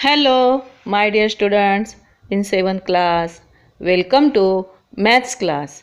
Hello, my dear students in 7th class. Welcome to Maths class.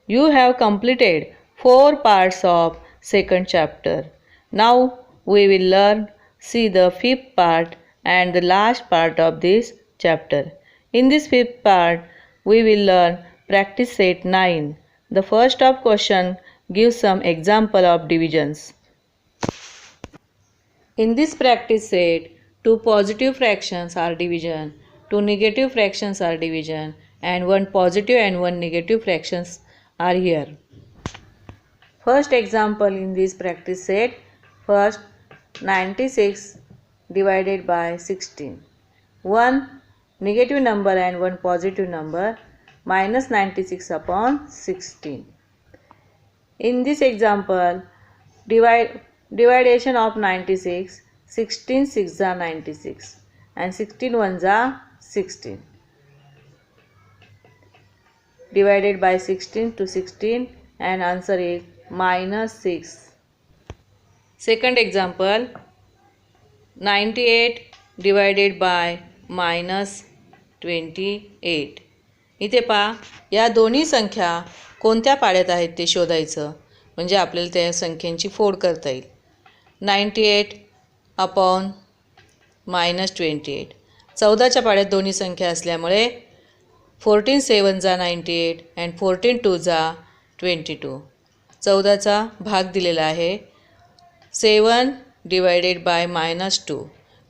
You have completed 4 parts of second chapter. Now we will see the fifth part and the last part of this chapter. In this fifth part, we will learn practice set 9. The first of question gives some example of divisions. In this practice set, two positive fractions are division, two negative fractions are division, and one positive and one negative fractions are here. First example in this practice set, first 96 divided by 16. One negative number and one positive number, minus 96 upon 16. In this example, dividation of 96, 16 6 are 96 and 16 1s are 16. Divided by 16 to 16 and answer is minus 6. Second example, 98 divided by minus 28. इथे पहा, या दोन्ही संख्या कोणत्या पाड्यात आहेत ते शोधायचं, म्हणजे आपल्याला त्या संख्यांची फोड करता येईल. 98 अपॉन मायनस 28. 14च्या पाड्यात दोन्ही संख्या असल्यामुळे 14 7 जा 98 अँड 14 2 जा 22. 14चा भाग दिलेला आहे 7 डिवायडेड बाय मायनस 2.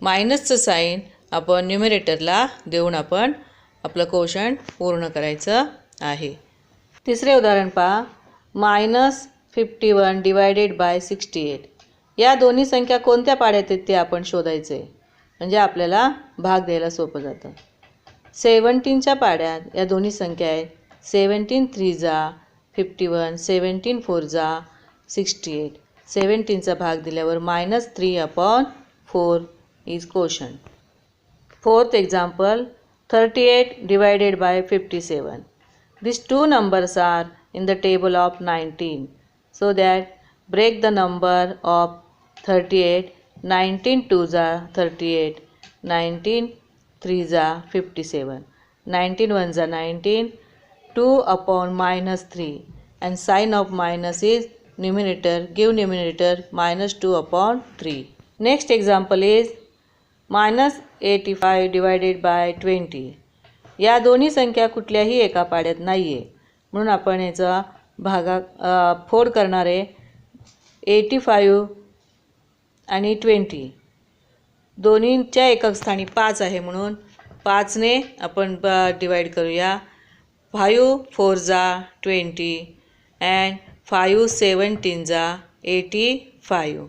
मायनसचं साईन आपण न्यूमरेटरला देऊन आपण आपलं क्वोशंट पूर्ण करायचं आहे. तिसरे उदाहरण पहा, मायनस 51 डिवायडेड बाय 68. या दोन्ही संख्या कोणत्या पाड्यात आहेत ते आपण शोधायचे, म्हणजे आपल्याला भाग द्यायला सोपं जातं. 17च्या पाड्यात या दोन्ही संख्या आहेत. 17 3 जा 51, 17 4 जा 68. 17चा भाग दिल्यावर minus 3 upon 4 is quotient. Fourth example, 38 divided by 57. These two numbers are in the table of 19. So that break the number of 38. 19 2s are 38. 19 3s are 57. 19 1s are 19. 2 upon minus 3. And sign of minus is numerator. Give numerator minus 2 upon 3. Next example is minus 85 divided by 20. या दोन्ही संख्या कुठल्याही एका पाड्यात नाही आहे, म्हणून आपण याचा फोड करणार आहे. 85 आणि 20 दोन्हीच्या एकक स्थानी 5 आहे, म्हणून 5ने आपण डिवाइड करूया. 5 4 जा 20 अँड 5 17 जा 85.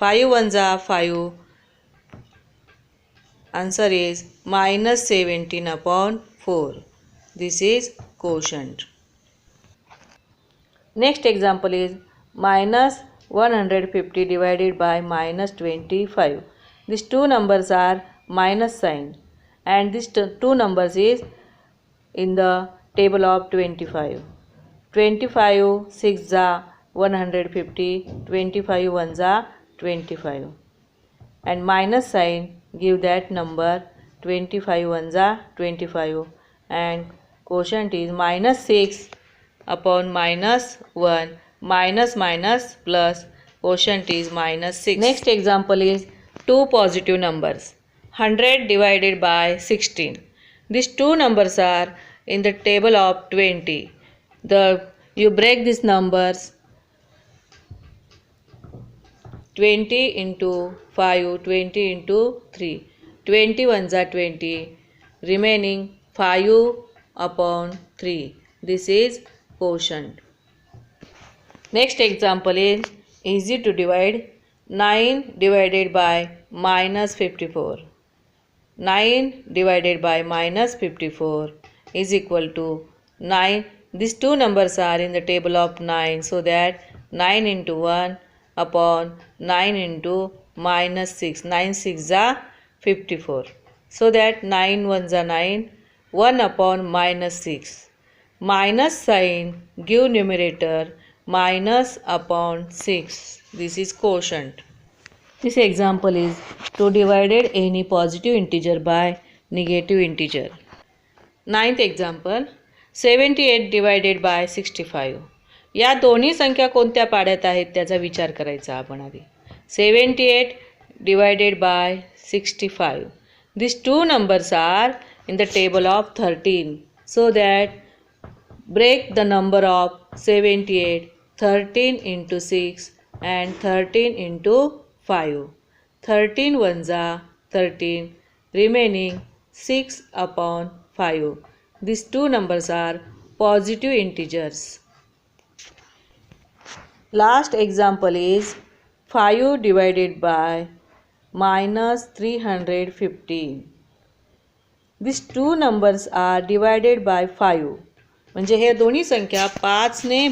5 1 जा 5. Answer is minus 17 upon 4. This is quotient. Next example is minus 150 divided by minus 25. These two numbers are minus sign and these two numbers is in the table of 25. 25 6 जा 150, 25 1 जा 25 and minus sign give that number. 25 1s are 25 and quotient is minus 6 upon minus 1. Minus minus plus quotient is minus 6. Next example is two positive numbers. 100 divided by 16. These two numbers are in the table of 20. You break these numbers. 20 into 5, 20 into 3. 20 1s are 20. Remaining 5 upon 3. This is quotient. Next example is easy to divide. 9 divided by minus 54. 9 divided by minus 54 is equal to 9. These two numbers are in the table of 9. So that 9 into 1 upon 9 into minus 6. 9 6 are 54. So that 9 1s are 9. 1 upon minus 6. Minus sign give numerator minus upon 6. This is quotient. This example is to divided any positive integer by negative integer. Ninth example, 78 divided by 65. या दोन्ही संख्या कोणत्या पाड्यात आहेत त्याचा विचार करायचा आपण आधी. 78 divided by 65. These two numbers are in the table of 13. So that break the number of 78, 13 into 6 and 13 into 5. 13 ones are 13, remaining 6 upon 5. These two numbers are positive integers. Last example is 5 divided by minus 315. These two numbers are divided by 5. म्हणजे हे दोन्ही संख्या 5ने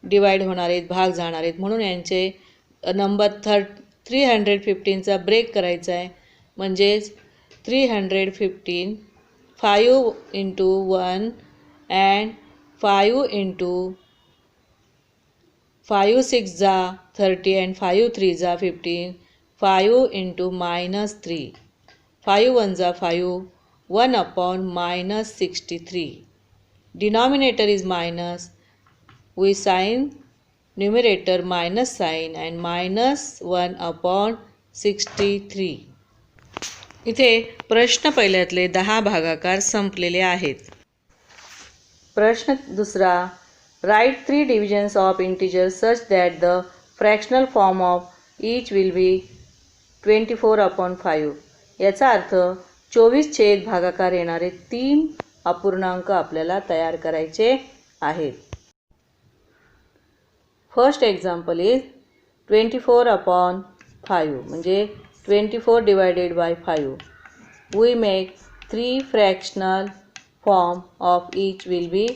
divide होणार आहेत, भाग जाणार आहेत, म्हणून यांचे नंबर 315चा ब्रेक करायचा आहे. म्हणजेच 315 5 into 1 and 5 into 5 6 जा 30 and 5 3 जा 15. 5 into minus 3. 5 1 जा 5. 1 upon minus 63. Denominator is minus. We sign numerator minus sign and minus 1 upon 63. इथे प्रश्न पहिल्यातले 10 भागाकार संपलेले आहेत. प्रश्न दुसरा, write 3 divisions of integers such that the fractional form of each will be 24/5. याचा अर्थ 24 छेद भागाकार येणारे 3 अपूर्णांक आपल्याला तयार करायचे आहेत. फर्स्ट एक्झाम्पल इज 24/5 म्हणजे 24 divided by 5. We make 3 fractional form of each will be.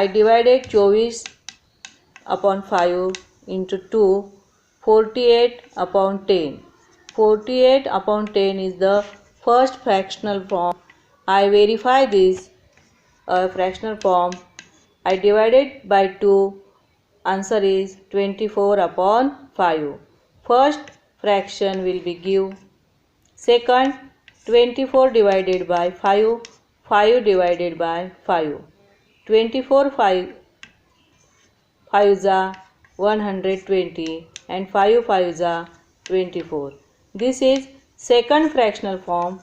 I divided 24/5 into 2, 48/10. 48/10 is the first fractional form. I verify this fractional form. I divided by 2. Answer is 24/5. First fraction will be give. Second, 24 divided by 5. 5 divided by 5. 24 5 जा 120 and 5 5 जा 24. This is second fractional form.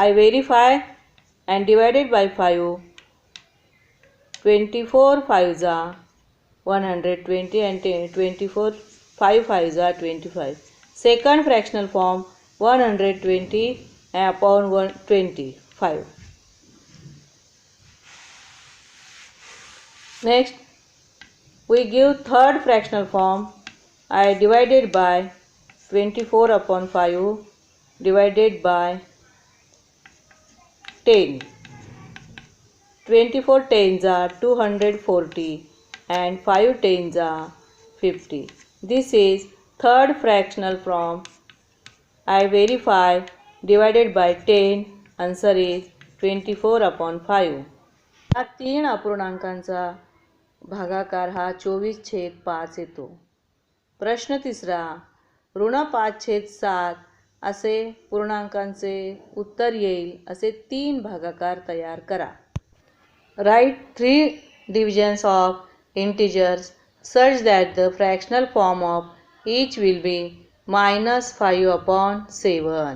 I verify and divided by 5. 24 5 जा 120 and 24 5 5 जा 25. Second fractional form 120 upon 125. Next, we give third fractional form. I divided by 24/5 divided by 10. 24 tens are 240 and 5 tens are 50. This is third fractional form. I verify divided by 10. Answer is 24/5. या 3 अपूर्णांकांचा भागाकार हा 24/5 येतो. प्रश्न तिसरा, ऋण 5/7 असे पूर्णांकांचे उत्तर येईल असे 3 भागाकार तयार करा. Write 3 divisions of integers such that the fractional form of each will be -5/7.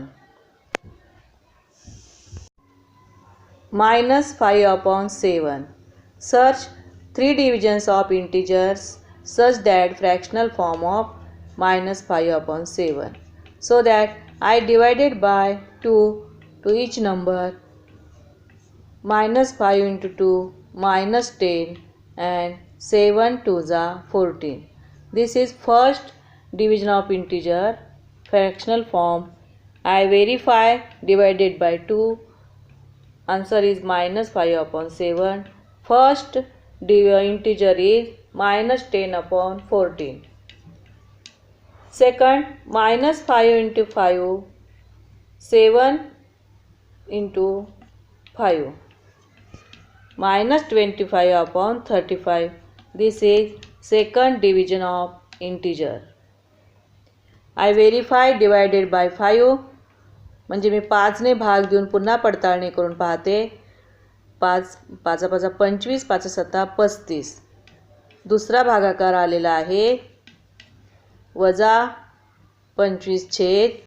-5/7. Search 3 divisions of integers such that fractional form of -5/7. So that I divided by 2 to each number. -5 into 2 -10 and 7 2s are 14. This is first division of integer fractional form. I verify divided by 2. Answer is -5/7. First integer is -10/14. Second, -5 into 5, 7 into 5. -25/35. This is second division of integer. I verify divided by 5 म्हणजे मी 5ने भाग देऊन पुन्हा पडताळणी करून पाहते. 5 5 5 25 5 7 35. दुसरा भागाकार आलेला आहे -25/.